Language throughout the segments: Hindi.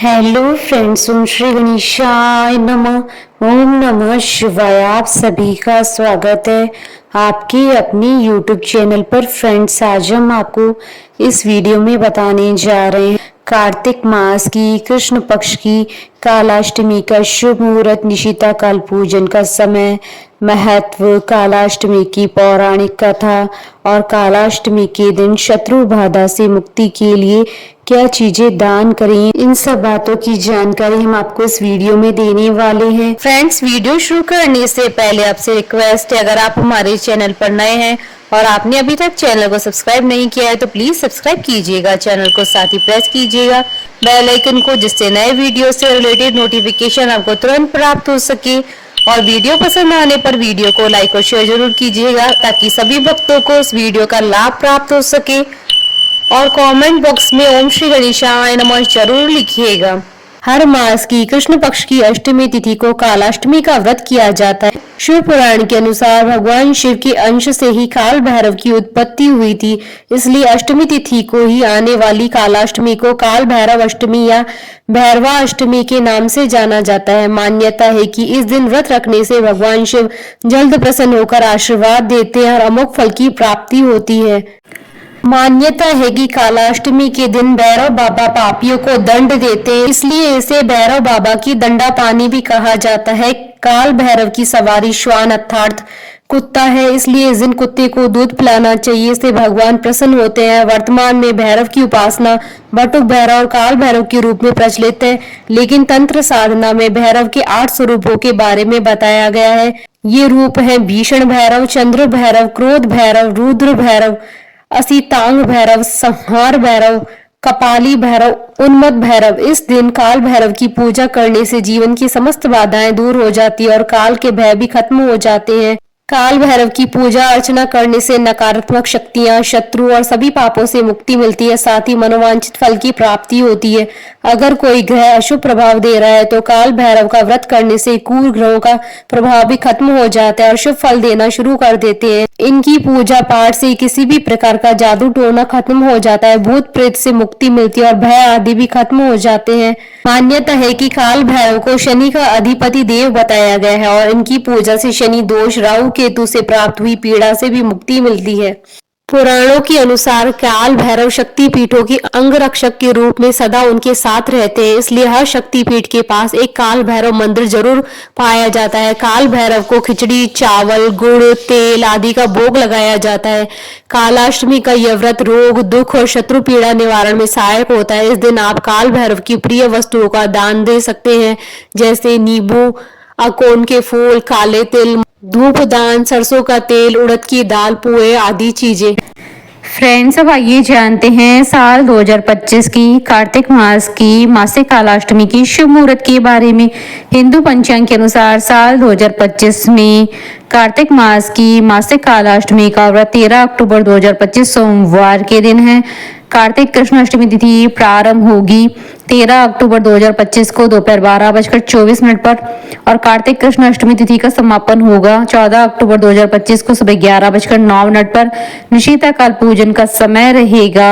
हेलो फ्रेंड्स, ओम श्री गणेशाय नमः। ओम नमः शिवाय। आप सभी का स्वागत है आपके अपनी यूट्यूब चैनल पर। फ्रेंड्स, आज हम आपको इस वीडियो में बताने जा रहे हैं कार्तिक मास की कृष्ण पक्ष की कालाष्टमी का शुभ मुहूर्त, निशिता काल पूजन का समय, महत्व, कालाष्टमी की पौराणिक कथा और कालाष्टमी के दिन शत्रु बाधा से मुक्ति के लिए क्या चीजें दान करें। इन सब बातों की जानकारी हम आपको इस वीडियो में देने वाले हैं। फ्रेंड्स, वीडियो शुरू करने से पहले आपसे रिक्वेस्ट है, अगर आप हमारे चैनल पर नए हैं और आपने अभी तक चैनल को सब्सक्राइब नहीं किया है तो प्लीज सब्सक्राइब कीजिएगा चैनल को, साथ ही प्रेस कीजिएगा बेल आइकन को, जिससे नए वीडियो से रिलेटेड नोटिफिकेशन आपको तुरंत प्राप्त हो सके। और वीडियो पसंद आने पर वीडियो को लाइक और शेयर जरूर कीजिएगा ताकि सभी भक्तों को इस वीडियो का लाभ प्राप्त हो सके। और कमेंट बॉक्स में ओम श्री गणेशाय नमः जरूर लिखिएगा। हर मास की कृष्ण पक्ष की अष्टमी तिथि को कालाष्टमी का व्रत किया जाता है। शिव पुराण के अनुसार भगवान शिव के अंश से ही काल भैरव की उत्पत्ति हुई थी, इसलिए अष्टमी तिथि को ही आने वाली कालाष्टमी को काल भैरव अष्टमी या भैरवा अष्टमी के नाम से जाना जाता है। मान्यता है कि इस दिन व्रत रखने से भगवान शिव जल्द प्रसन्न होकर आशीर्वाद देते हैं और अमोघ फल की प्राप्ति होती है। मान्यता है कि कालाष्टमी के दिन भैरव बाबा पापियों को दंड देते हैं, इसलिए इसे भैरव बाबा की दंडा पानी भी कहा जाता है। काल भैरव की सवारी श्वान अर्थात कुत्ता है, इसलिए इस दिन कुत्ते को दूध पिलाना चाहिए, इससे भगवान प्रसन्न होते हैं। वर्तमान में भैरव की उपासना बटुक भैरव और काल भैरव के रूप में प्रचलित है, लेकिन तंत्र साधना में भैरव के 8 स्वरूपों के बारे में बताया गया है। ये रूप है भीषण भैरव, चंद्र भैरव, क्रोध भैरव, रुद्र भैरव, असितांग भैरव, संहार भैरव, कपाली भैरव, उन्मत्त भैरव। इस दिन काल भैरव की पूजा करने से जीवन की समस्त बाधाएं दूर हो जाती है और काल के भय भी खत्म हो जाते हैं। काल भैरव की पूजा अर्चना करने से नकारात्मक शक्तियां, शत्रु और सभी पापों से मुक्ति मिलती है, साथ ही मनोवांछित फल की प्राप्ति होती है। अगर कोई ग्रह अशुभ प्रभाव दे रहा है तो काल भैरव का व्रत करने से कुल ग्रहों का प्रभाव भी खत्म हो जाता है और शुभ फल देना शुरू कर देते हैं। इनकी पूजा पाठ से किसी भी प्रकार का जादू टोना खत्म हो जाता है, भूत प्रेत से मुक्ति मिलती है और भय आदि भी खत्म हो जाते हैं। मान्यता है कि काल भैरव को शनि का अधिपति देव बताया गया है और इनकी पूजा से शनि दोष, राहु केतु से प्राप्त हुई पीड़ा से भी मुक्ति मिलती है। पुराणों के अनुसार काल भैरव शक्ति पीठों के अंग रक्षक के रूप में सदा उनके साथ रहते हैं, इसलिए हर शक्ति पीठ के पास एक काल भैरव मंदिर जरूर पाया जाता है। काल भैरव को खिचड़ी, चावल, गुड़, तेल आदि का भोग लगाया जाता है। कालाष्टमी का यह व्रत रोग, दुख और शत्रु पीड़ा निवारण में सहायक होता है। इस दिन आप काल भैरव की प्रिय वस्तुओं का दान दे सकते हैं, जैसे नींबू, अकोन के फूल, काले तिल, धूप दान, सरसों का तेल, उड़द की दाल, पोहे आदि चीजें। फ्रेंड्स, अब आइए जानते हैं साल 2025 की कार्तिक मास की मासिक कालाष्टमी की शुभ मुहूर्त के बारे में। हिंदू पंचांग के अनुसार साल 2025 में कार्तिक मास की मासिक कालाष्टमी का व्रत 13 अक्टूबर 2025 सोमवार के दिन है। कार्तिक कृष्ण अष्टमी तिथि प्रारंभ होगी 13 अक्टूबर 2025 को दोपहर 12:24 पर और कार्तिक कृष्ण अष्टमी तिथि का समापन होगा 14 अक्टूबर 2025 को सुबह 11:09 पर। निशिता काल पूजन का समय रहेगा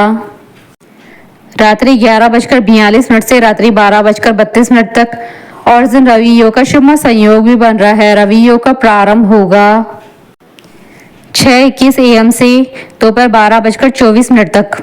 रात्रि 11:42 से रात्रि 12:32 तक और इस दिन रवि योग का शुभ संयोग भी बन रहा है। रवि योग का प्रारंभ होगा 6:21 AM से दोपहर 12:24 तक।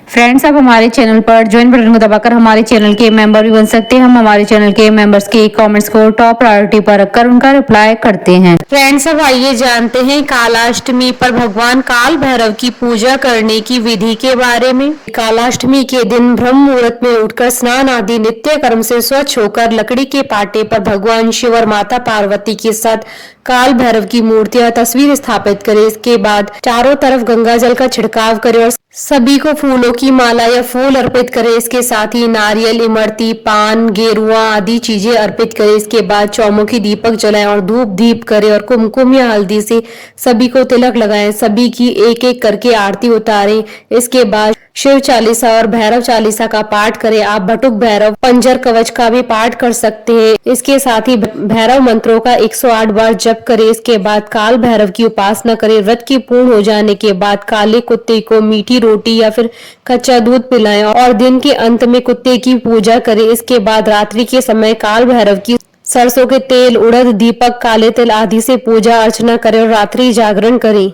फ्रेंड्स, आप हमारे चैनल पर ज्वाइन बटन को दबाकर हमारे चैनल के मेंबर भी बन सकते हैं। हम हमारे चैनल के मेंबर्स के कमेंट्स को टॉप प्रायोरिटी पर रखकर उनका रिप्लाई करते हैं। फ्रेंड्स, अब आइए जानते हैं कालाष्टमी पर भगवान काल भैरव की पूजा करने की विधि के बारे में। कालाष्टमी के दिन ब्रह्म मुहूर्त में उठकर स्नान आदि नित्य कर्म से स्वच्छ होकर लकड़ी के पाटे पर भगवान शिव और माता पार्वती के साथ काल भैरव की मूर्तियां तस्वीर स्थापित करें। इसके बाद चारों तरफ गंगा जल का छिड़काव करें और सभी को फूलों की माला या फूल अर्पित करें। इसके साथ ही नारियल, इमरती, पान, गेरुआ आदि चीजें अर्पित करें। इसके बाद चौमुखी दीपक जलाएं और धूप दीप करें और कुमकुम या हल्दी से सभी को तिलक लगाएं। सभी की एक एक करके आरती उतारें। इसके बाद शिव चालीसा और भैरव चालीसा का पाठ करें। आप बटुक भैरव पंजर कवच का भी पाठ कर सकते हैं। इसके साथ ही भैरव मंत्रों का 108 बार जप करें। इसके बाद काल भैरव की उपासना करें। व्रत की पूर्ण हो जाने के बाद काले कुत्ते को मीठी रोटी या फिर कच्चा दूध पिलाएं और दिन के अंत में कुत्ते की पूजा करें। इसके बाद रात्रि के समय काल भैरव की सरसों के तेल, उड़द, दीपक, काले तिल आदि से पूजा अर्चना करें और रात्रि जागरण करें।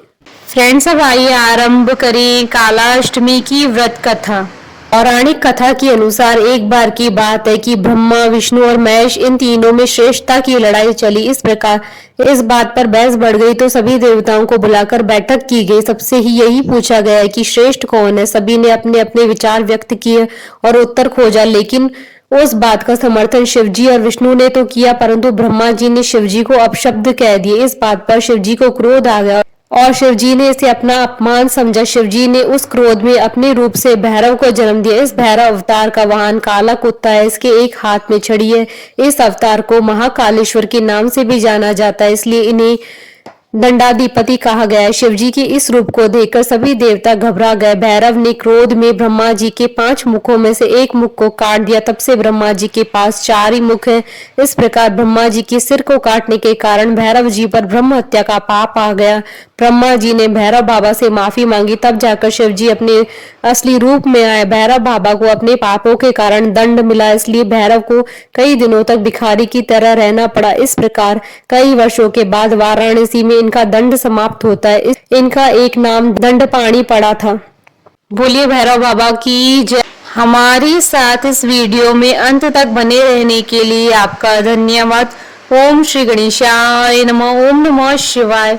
फ्रेंड्स, अब आइए आरंभ करें कालाष्टमी की व्रत कथा। पौराणिक कथा के अनुसार एक बार की बात है कि ब्रह्मा, विष्णु और महेश इन तीनों में श्रेष्ठता की लड़ाई चली। इस प्रकार इस बात पर बहस बढ़ गई तो सभी देवताओं को बुलाकर बैठक की गई। सबसे ही यही पूछा गया कि श्रेष्ठ कौन है। सभी ने अपने अपने विचार व्यक्त किए और उत्तर खोजा, लेकिन उस बात का समर्थन शिवजी और विष्णु ने तो किया, परंतु ब्रह्मा जी ने शिवजी को अपशब्द कह दिए। इस बात पर शिवजी को क्रोध आ गया और शिवजी ने इसे अपना अपमान समझा। शिवजी ने उस क्रोध में अपने रूप से भैरव को जन्म दिया। इस भैरव अवतार का वाहन काला कुत्ता है। इसके एक हाथ में छड़ी है। इस अवतार को महाकालेश्वर के नाम से भी जाना जाता है, इसलिए इन्हें दंडाधिपति कहा गया है। शिवजी के इस रूप को देखकर सभी देवता घबरा गए। भैरव ने क्रोध में ब्रह्मा जी के 5 मुखों में से एक मुख को काट दिया। तब से ब्रह्मा जी के पास 4 ही मुख हैं। इस प्रकार ब्रह्मा जी के सिर को काटने के कारण भैरव जी पर ब्रह्म हत्या का पाप आ गया। ब्रह्मा जी ने भैरव बाबा से माफी मांगी, तब जाकर शिव जी अपने असली रूप में आए। भैरव बाबा को अपने पापों के कारण दंड मिला, इसलिए भैरव को कई दिनों तक भिखारी की तरह रहना पड़ा। इस प्रकार कई वर्षों के बाद वाराणसी में इनका दंड समाप्त होता है। इनका एक नाम दंडपाणी पड़ा था। बोलिए भैरव बाबा की जय। हमारे साथ इस वीडियो में अंत तक बने रहने के लिए आपका धन्यवाद। ओम श्री गणेशाय नमः। ओम नमः शिवाय।